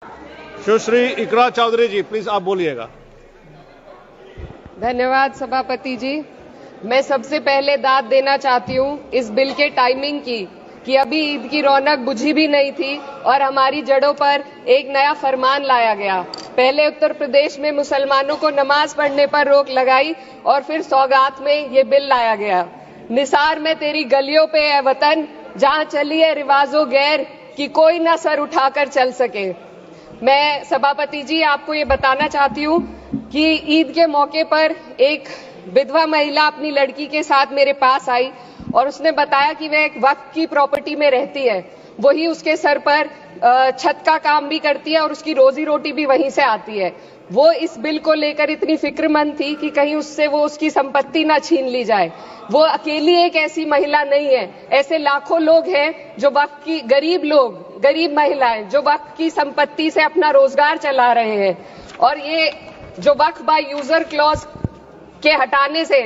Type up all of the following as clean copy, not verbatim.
सुश्री इकरा चौधरी जी, please आप बोलिएगा। धन्यवाद सभापति जी। मैं सबसे पहले दाद देना चाहती हूँ इस बिल के टाइमिंग की कि अभी ईद की रौनक बुझी भी नहीं थी और हमारी जड़ों पर एक नया फरमान लाया गया। पहले उत्तर प्रदेश में मुसलमानों को नमाज पढ़ने पर रोक लगाई और फिर सौगात में ये बिल लाया गया। निसार में तेरी गलियों पे है वतन, जहाँ चली है रिवाजों गैर कि कोई ना सर उठाकर चल सके। मैं सभापति जी आपको ये बताना चाहती हूँ कि ईद के मौके पर एक विधवा महिला अपनी लड़की के साथ मेरे पास आई और उसने बताया कि वह एक वक्फ की प्रॉपर्टी में रहती है, वही उसके सर पर छत का काम भी करती है और उसकी रोजी रोटी भी वहीं से आती है। वो इस बिल को लेकर इतनी फिक्रमंद थी कि कहीं उससे वो उसकी संपत्ति ना छीन ली जाए। वो अकेली एक ऐसी महिला नहीं है, ऐसे लाखों लोग हैं जो वक्फ की गरीब महिलाएं जो वक्फ की संपत्ति से अपना रोजगार चला रहे हैं। और ये जो वक्फ बाय यूजर क्लॉज के हटाने से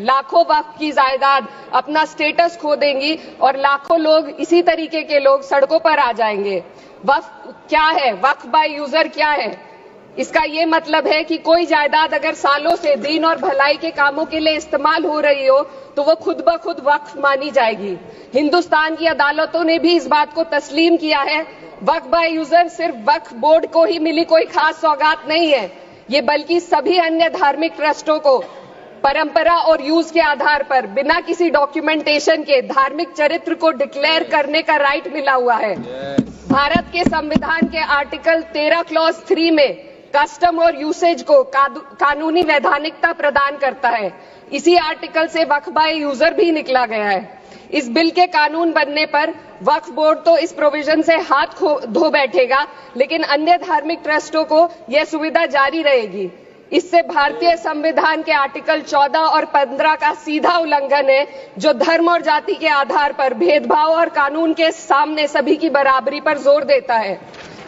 लाखों वक्फ की जायदाद अपना स्टेटस खो देंगी और लाखों लोग इसी तरीके के लोग सड़कों पर आ जाएंगे। वक्फ क्या है, वक्फ बाय यूजर क्या है? इसका ये मतलब है कि कोई जायदाद अगर सालों से दीन और भलाई के कामों के लिए इस्तेमाल हो रही हो तो वो खुद ब खुद वक्फ मानी जाएगी। हिंदुस्तान की अदालतों ने भी इस बात को तस्लीम किया है। वक्फ बाय यूजर सिर्फ वक्फ बोर्ड को ही मिली कोई खास सौगात नहीं है, ये बल्कि सभी अन्य धार्मिक ट्रस्टों को परंपरा और यूज के आधार पर बिना किसी डॉक्यूमेंटेशन के धार्मिक चरित्र को डिक्लेयर करने का राइट मिला हुआ है। भारत के संविधान के आर्टिकल 13 क्लॉज 3 में कस्टम और यूसेज को कानूनी वैधानिकता प्रदान करता है। इसी आर्टिकल से वक्फ बाय यूजर भी निकला गया है। इस बिल के कानून बनने पर वक्फ बोर्ड तो इस प्रोविजन से हाथ धो बैठेगा, लेकिन अन्य धार्मिक ट्रस्टों को यह सुविधा जारी रहेगी। इससे भारतीय संविधान के आर्टिकल 14 और 15 का सीधा उल्लंघन है, जो धर्म और जाति के आधार पर भेदभाव और कानून के सामने सभी की बराबरी पर जोर देता है।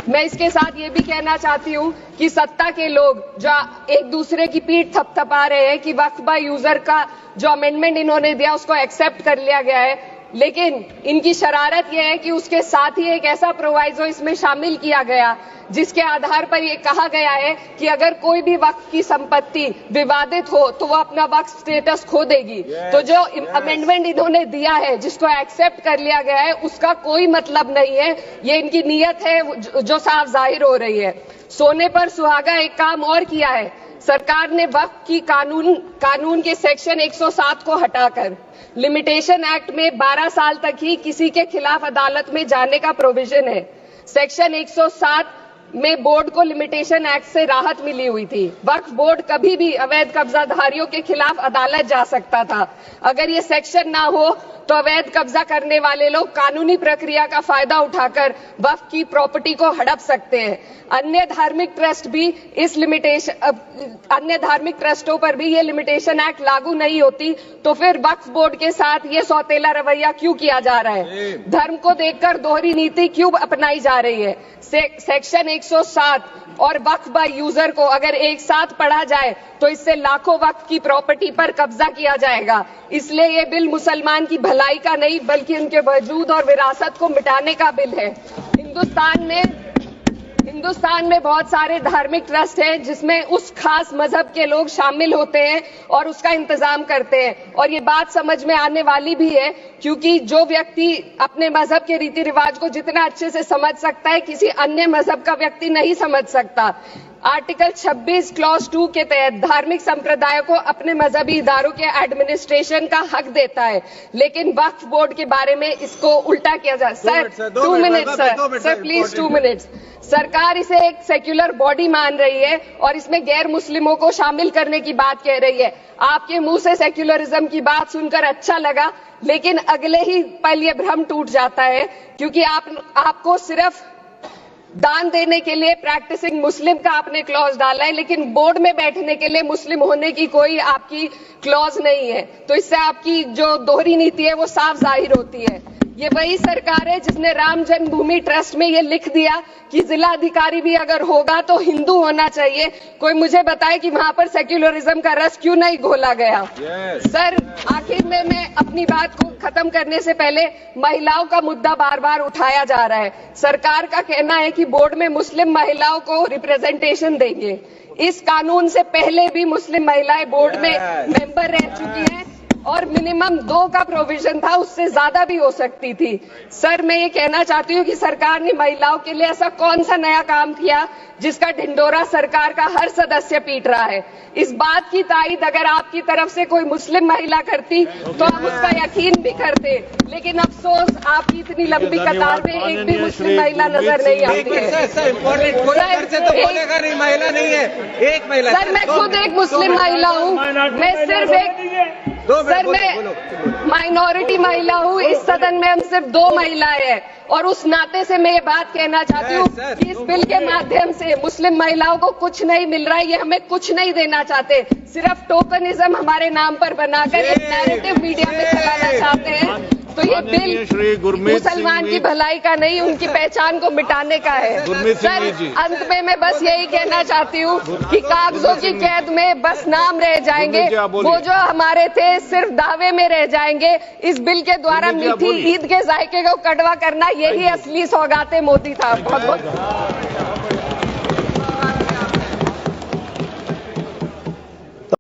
मैं इसके साथ ये भी कहना चाहती हूँ कि सत्ता के लोग जो एक दूसरे की पीठ थपथपा रहे हैं कि वक्फ बाय यूजर का जो अमेंडमेंट इन्होंने दिया उसको एक्सेप्ट कर लिया गया है, लेकिन इनकी शरारत यह है कि उसके साथ ही एक ऐसा प्रोवाइजो इसमें शामिल किया गया जिसके आधार पर यह कहा गया है कि अगर कोई भी वक्फ की संपत्ति विवादित हो तो वो अपना वक्फ स्टेटस खो देगी। तो जो अमेंडमेंट इन्होंने दिया है जिसको एक्सेप्ट कर लिया गया है उसका कोई मतलब नहीं है, ये इनकी नीयत है जो साफ जाहिर हो रही है। सोने पर सुहागा एक काम और किया है, सरकार ने वक्फ की कानून के सेक्शन 107 को हटाकर लिमिटेशन एक्ट में 12 साल तक ही किसी के खिलाफ अदालत में जाने का प्रोविजन है। सेक्शन 107 में बोर्ड को लिमिटेशन एक्ट से राहत मिली हुई थी। वक्फ बोर्ड कभी भी अवैध कब्जाधारियों के खिलाफ अदालत जा सकता था। अगर ये सेक्शन ना हो तो अवैध कब्जा करने वाले लोग कानूनी प्रक्रिया का फायदा उठाकर वक्फ की प्रॉपर्टी को हड़प सकते हैं। अन्य धार्मिक ट्रस्टों पर भी ये लिमिटेशन एक्ट लागू नहीं होती, तो फिर वक्फ बोर्ड के साथ ये सौतेला रवैया क्यों किया जा रहा है? धर्म को देखकर दोहरी नीति क्यों अपनाई जा रही है? सेक्शन 107 और वक्फ बाय यूजर को अगर एक साथ पढ़ा जाए तो इससे लाखों वक्फ की प्रॉपर्टी पर कब्जा किया जाएगा। इसलिए ये बिल मुसलमान की भलाई का नहीं बल्कि उनके वजूद और विरासत को मिटाने का बिल है। हिंदुस्तान में बहुत सारे धार्मिक ट्रस्ट हैं जिसमें उस खास मजहब के लोग शामिल होते हैं और उसका इंतजाम करते हैं, और ये बात समझ में आने वाली भी है क्योंकि जो व्यक्ति अपने मजहब के रीति रिवाज को जितना अच्छे से समझ सकता है किसी अन्य मजहब का व्यक्ति नहीं समझ सकता। आर्टिकल 26 क्लॉज 2 के तहत धार्मिक संप्रदायों को अपने मजहबी इदारों के एडमिनिस्ट्रेशन का हक देता है, लेकिन वक्फ बोर्ड के बारे में इसको उल्टा किया जा रहा है। Sir please 2 minutes. सरकार इसे एक सेक्युलर बॉडी मान रही है और इसमें गैर मुस्लिमों को शामिल करने की बात कह रही है। आपके मुंह से सेक्युलरिज्म की बात सुनकर अच्छा लगा, लेकिन अगले ही पल ये भ्रम टूट जाता है क्योंकि आपको सिर्फ दान देने के लिए प्रैक्टिसिंग मुस्लिम का आपने क्लॉज डाला है, लेकिन बोर्ड में बैठने के लिए मुस्लिम होने की कोई आपकी क्लॉज नहीं है। तो इससे आपकी जो दोहरी नीति है वो साफ जाहिर होती है। ये वही सरकार है जिसने राम जन्मभूमि ट्रस्ट में ये लिख दिया कि जिला अधिकारी भी अगर होगा तो हिंदू होना चाहिए। कोई मुझे बताए कि वहां पर सेक्युलरिज्म का रस क्यों नहीं घोला गया। सर, आखिर में मैं अपनी बात को खत्म करने से पहले महिलाओं का मुद्दा बार बार उठाया जा रहा है। सरकार का कहना है कि बोर्ड में मुस्लिम महिलाओं को रिप्रेजेंटेशन देंगे। इस कानून से पहले भी मुस्लिम महिलाएं बोर्ड में मेंबर रह चुकी हैं और मिनिमम 2 का प्रोविजन था, उससे ज्यादा भी हो सकती थी। सर, मैं ये कहना चाहती हूँ कि सरकार ने महिलाओं के लिए ऐसा कौन सा नया काम किया जिसका ढिंडोरा सरकार का हर सदस्य पीट रहा है। इस बात की तायीद अगर आपकी तरफ से कोई मुस्लिम महिला करती तो हम उसका यकीन भी करते, लेकिन अफसोस आपकी इतनी लंबी कतार में एक भी मुस्लिम महिला नजर नहीं आती है। महिला नहीं है, एक महिला। सर, मैं खुद एक मुस्लिम महिला हूँ। मैं सिर्फ सर, मैं माइनॉरिटी महिला हूँ। इस सदन में हम सिर्फ 2 महिलाएं हैं और उस नाते से मैं ये बात कहना चाहती हूँ कि इस बिल के माध्यम से मुस्लिम महिलाओं को कुछ नहीं मिल रहा है। ये हमें कुछ नहीं देना चाहते, सिर्फ टोकनिज्म हमारे नाम पर बनाकर एक नैरेटिव मीडिया में चलाना चाहते हैं। तो ये बिल मुसलमान की भलाई का नहीं, उनकी पहचान को मिटाने का है। सर, अंत में मैं बस यही कहना चाहती हूँ कि कागजों की कैद में बस नाम रह जाएंगे, वो जो हमारे थे सिर्फ दावे में रह जाएंगे। इस बिल के द्वारा मीठी ईद के जायके को कड़वा करना, यही असली सौगाते मोदी था। बहुत बहुत